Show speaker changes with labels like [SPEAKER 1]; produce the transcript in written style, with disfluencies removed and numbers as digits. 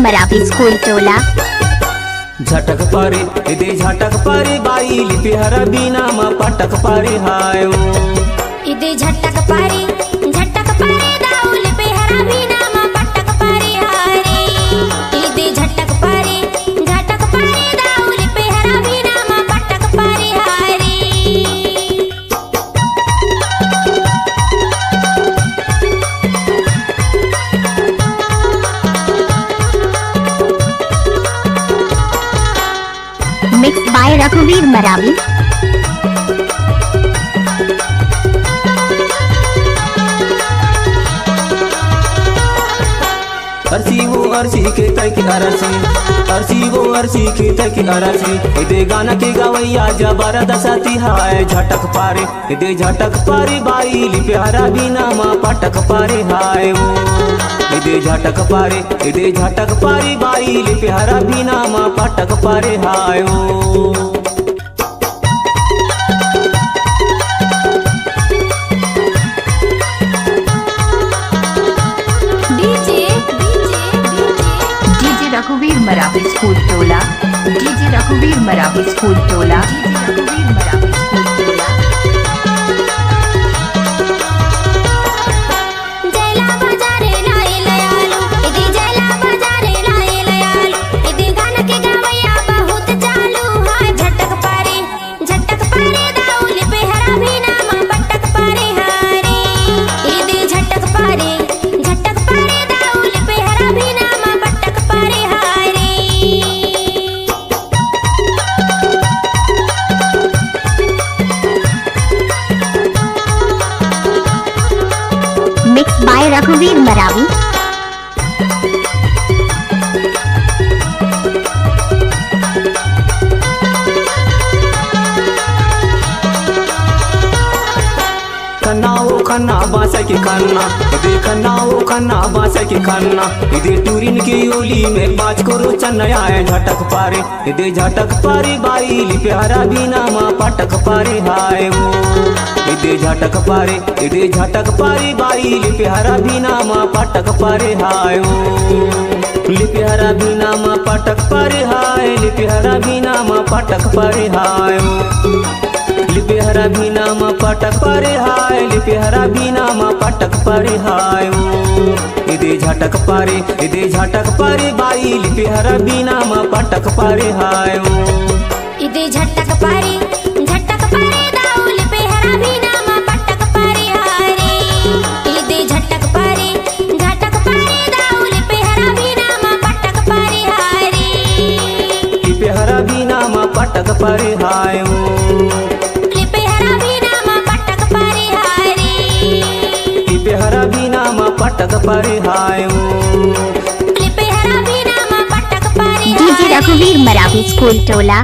[SPEAKER 1] Marathi school टोला।
[SPEAKER 2] झटक पारे इदे झटक पारे बाई लिपि हरा बीना मा पटक पारे हाय
[SPEAKER 3] इदे झटक पारे दाऊ लिपि हरा बीना मा पटक पारे हारे इदे झटक पारे दाऊ लिपि हरा बीना मा पटक पारे हारे।
[SPEAKER 1] मिक्स बाय रघुवीर मरावी।
[SPEAKER 2] अर्सी वो अर्सी के तय की अर्सी वो अर्सी के तय की अरसी इदे गाना के गवैया जबर दसाती हाय झटक पारे इदे झटक पारे बाई लिपि हरा बीना मा पटक पारे हाय इदे झटक पारे बाई लिपि हरा बीना मा पटक पारे हाय
[SPEAKER 1] रघुवीर मराठी स्कूल टोला। डीजे रघुवीर मराठी स्कूल टोला। मिक्स बाय रघुवीर मरावी।
[SPEAKER 2] खन्नाओ खन्ना बासा की खन्ना इदे खन्नाओ खन्ना बासा की खन्ना इदे टूरिन की ओली में पाँच करो चन्नया है झटक पारे इदे झटक पारे बाई लिपि हरा बीना मा पटक पारे हाय इदे झटक पारे बाई लिपि हरा बीना मा पटक पारे हाय लिपि हरा बीना मा पटक पारे हाय लिपि हरा बीना मा पटक पारे हाय लिपि हरा बीना मा पटक पारे हाय लिपि हरा बीना मा पटक पारे हाय इदे झटक पारे बाई लिपि हरा बीना मा पटक पारे हाय
[SPEAKER 3] इदे झटक पारे दाऊ लिपि हरा बीना मा पटक पारे हारे इदे झटक पारे दाऊ लिपि हरा बीना मा पटक पारे हारे
[SPEAKER 2] लिपि हरा बीना मा पटक पारे हाय
[SPEAKER 3] लिपि हरा बीना मा पटक पारे हारे
[SPEAKER 2] लिपि हरा बीना मा पटक पारे हाय
[SPEAKER 3] लिपि हरा बीना मा पटक पारे।
[SPEAKER 1] डीजे रघुवीर मराठी स्कूल टोला।